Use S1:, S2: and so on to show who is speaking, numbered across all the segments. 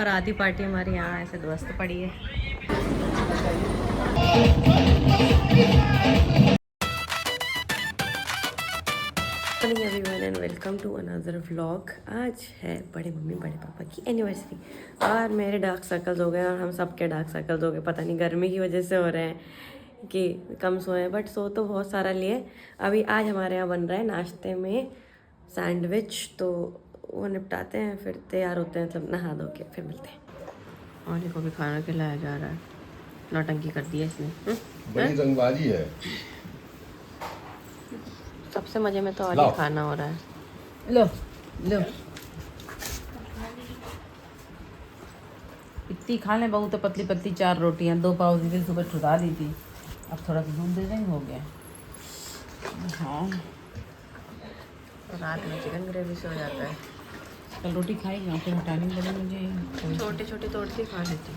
S1: और आधी पार्टी हमारी यहाँ ऐसे ध्वस्त पड़ी है। Everyone, welcome to another vlog. आज है बड़े मम्मी बड़े पापा की एनिवर्सरी और मेरे डार्क सर्कल्स हो गए और हम सब के डार्क सर्कल्स हो गए। पता नहीं गर्मी की वजह से हो रहे हैं कि कम सोए हैं, बट सो तो बहुत सारा लिए। अभी आज हमारे यहाँ बन रहा है नाश्ते में सैंडविच, तो वो निपटाते हैं फिर तैयार होते हैं, मतलब नहा धो के फिर मिलते हैं। और इनको भी खाना खिलाया जा रहा है, नौटंकी कर दी है इसने।
S2: बड़ी रंगबाजी है।
S1: सबसे मजे में तो और ही खाना हो रहा है।
S3: लो लो इतनी खा लें बहू तो पतली पतली 4 रोटियां 2 पाव की सुबह छुड़ा दी थी, अब थोड़ा सा दूध दे देंगे, हो गया। हाँ
S1: रात में चिकन ग्रेवी से हो जाता है।
S3: कल रोटी खाएगी और फिर हटानी पड़े मुझे।
S1: छोटे छोटे तोड़ के खा लेती।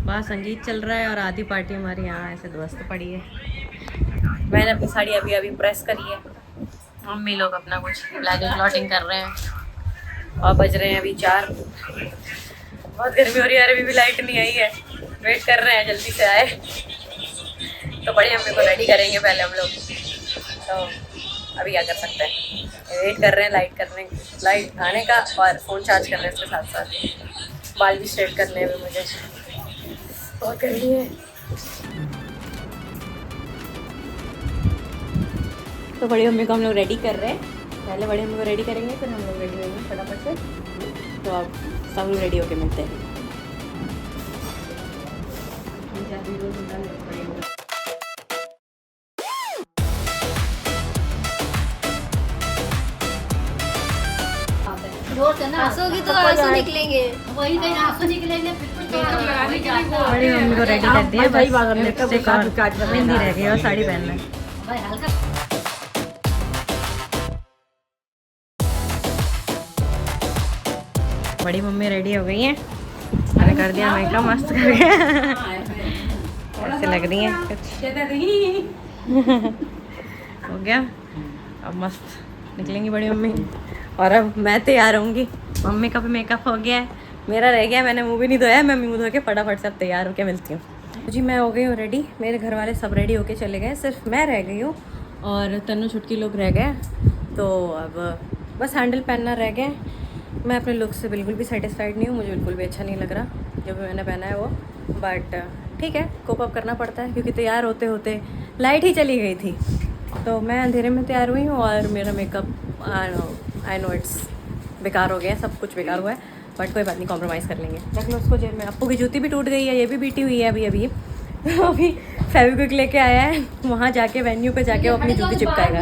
S1: बाहर संगीत चल रहा है और आधी पार्टी हमारी यहाँ ऐसे ध्वस्त पड़ी है। मैंने अपनी साड़ी अभी अभी प्रेस करी है। मम्मी लोग अपना कुछ ब्लैक क्लॉटिंग कर रहे हैं और बज रहे हैं अभी 4। बहुत गर्मी हो रही है, अभी भी लाइट नहीं आई है। वेट कर रहे हैं जल्दी से आए तो बड़ी मम्मी को रेडी करेंगे पहले हम लोग। तो अभी क्या कर सकते हैं, वेट कर रहे हैं लाइट आने का और फ़ोन चार्ज कर रहे हैं उसके साथ साथ। बाल भी स्ट्रेट करने हैं मुझे, बहुत गर्मी है। तो बड़ी मम्मी को हम लोग रेडी कर रहे हैं। पहले बड़ी मम्मी को रेडी करेंगे फिर हम लोग रेडी होंगे फटाफट से। तो अब सब लोग रेडी होके मिलते हैं।
S4: हंसोगी तो आंसू निकलेंगे, वही कहीं आंसू निकलेंगे।
S1: बड़ी मम्मी को रेडी कर दिया, लिपस्टिक और मेहंदी रह गई और साड़ी पहनना है। बड़ी मम्मी रेडी हो गई हैं, मैंने कर दिया मेकअप मस्त करके। ऐसे लग रही हैं कुछ। हो गया, अब मस्त निकलेंगी बड़ी मम्मी। और अब मैं तैयार होंगी। मम्मी का भी मेकअप हो गया है, मेरा रह गया, मैंने मुँह भी नहीं धोया है। मैं मुँह धो के फटाफट से अब तैयार होके मिलती हूँ। जी मैं हो गई हूँ रेडी, मेरे घर वाले सब रेडी होके चले गए, सिर्फ मैं रह गई हूँ और तन्नू छुटकी लोग रह गए। तो अब बस हैंडल पहनना रह गया। मैं अपने लुक से बिल्कुल भी सेटिस्फाइड नहीं हूँ, मुझे बिल्कुल भी अच्छा नहीं लग रहा जो भी मैंने पहना है वो। बट ठीक है, कोप अप करना पड़ता है क्योंकि तैयार होते होते लाइट ही चली गई थी। तो मैं अंधेरे में तैयार हुई हूँ और मेरा मेकअप आई नो इट्स बेकार हो गया है, सब कुछ बेकार हुआ है। बट कोई बात नहीं, कॉम्प्रोमाइज़ कर लेंगे। रख लो उसको जेब में। अप्पू की जूती भी टूट गई है, ये भी बीटी हुई है अभी अभी। अभी फेविक्विक लेके आया है, वहाँ जाके वेन्यू पे जाके वो अपनी जूती चिपकाएगा।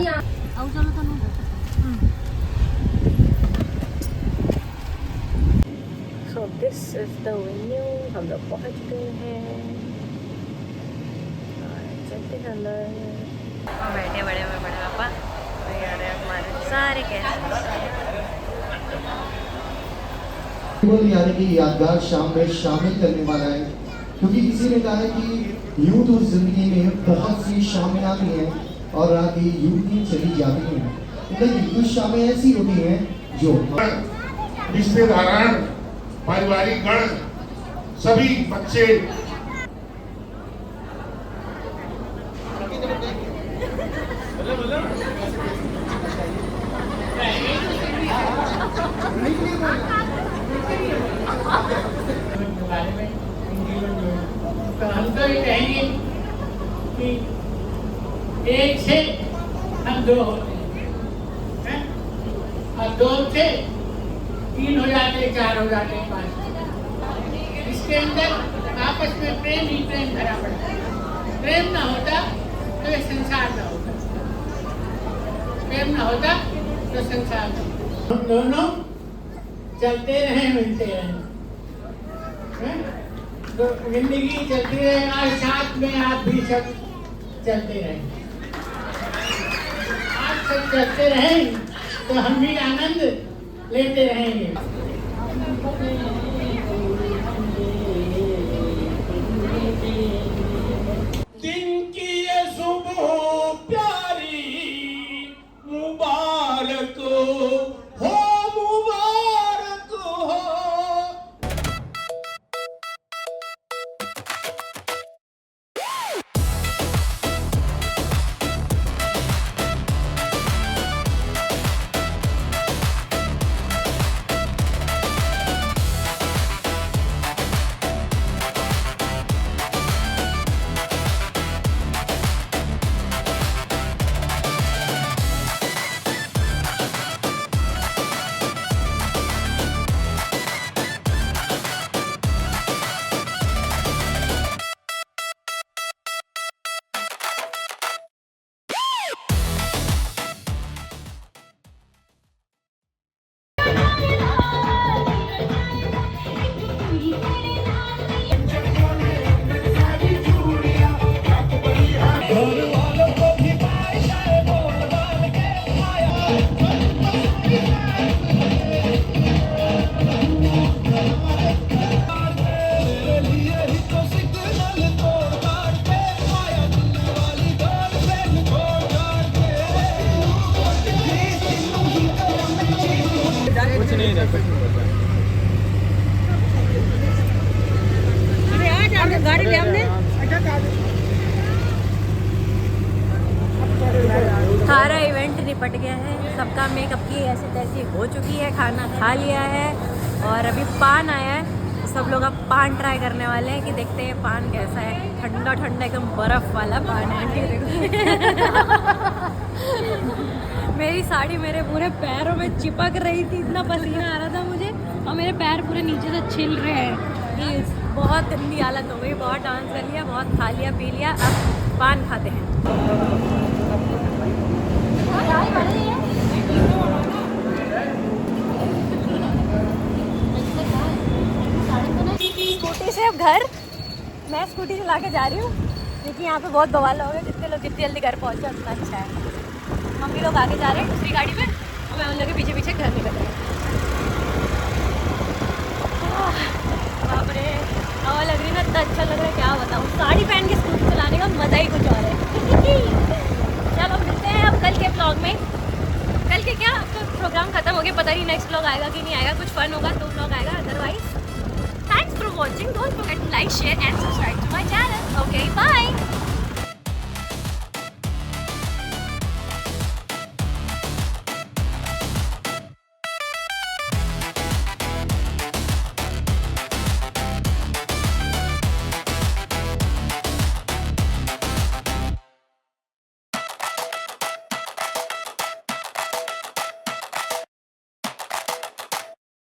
S1: So this is the venue, हम लोग पहुँच गए हैं। चलते हैं अंदर। बैठे बड़े में बड़े पापा तैयार है हमारे सारे गेस्ट।
S5: यानी कि यादगार शाम में शामिल करने वाला है, क्योंकि किसी ने कहा है कि यूं तो जिंदगी में बहुत सी शामें आती हैं और आगे यूं ही चली जाती हैं, लेकिन कुछ शामें ऐसी होती हैं जो
S2: रिश्तेदार, पारिवारिक गण, सभी बच्चे
S6: हम तो ये कहेंगे कि एक से हम 2 होते हैं और 2 से 3 हो जाते, 4 हो जाते, 5। इसके अंदर आपस में प्रेम ही प्रेम भरा पड़ता है। प्रेम ना होता तो ये संसार ना होता, प्रेम ना होता तो संसार ना होता। हम दोनों चलते रहे, मिलते रहे। तो जिंदगी चलती रहे और साथ में आप भी सब चलते रहें। आप सब चलते रहें तो हम भी आनंद लेते रहेंगे। दिन की ये सुबह प्यारी मुबारक हो, मुबारक हो।
S1: गाड़ी ले हमने सारा इवेंट निपट गया है, सबका मेकअप की ऐसी तैसी हो चुकी है, खाना खा लिया है और अभी पान आया है। सब लोग अब पान ट्राई करने वाले हैं कि देखते हैं पान कैसा है। ठंडा ठंडा एकदम बर्फ वाला पान है। मेरी साड़ी मेरे पूरे पैरों में चिपक रही थी, इतना पसीना आ रहा था मुझे और मेरे पैर पूरे नीचे से छिल रहे हैं। प्लीज़, बहुत गंदी हालत हो गई, बहुत डांस कर लिया, बहुत खा लिया पी लिया, अब पान खाते हैं। स्कूटी से अब घर, मैं स्कूटी चला के जा रही हूँ क्योंकि यहाँ पे बहुत बवाल हो गए। जितने लोग जितनी जल्दी घर पहुँचे उतना अच्छा है। मम्मी लोग आगे जा रहे हैं दूसरी गाड़ी में और मैं उन लोग के पीछे पीछे घर निकल रही हूँ। बाप रे, हवा लग रही ना, इतना अच्छा लग रहा है क्या बताऊँ। साड़ी पहन के स्कूटी चलाने का मज़ा ही कुछ और है। चलो मिलते हैं अब कल के ब्लॉग में। कल के क्या, अब तो प्रोग्राम खत्म हो गया, पता नहीं नेक्स्ट ब्लॉग आएगा कि नहीं आएगा। कुछ फन होगा तो ब्लॉग आएगा, otherwise thanks for watching. Don't forget to like, share and subscribe to my channel. Okay, bye.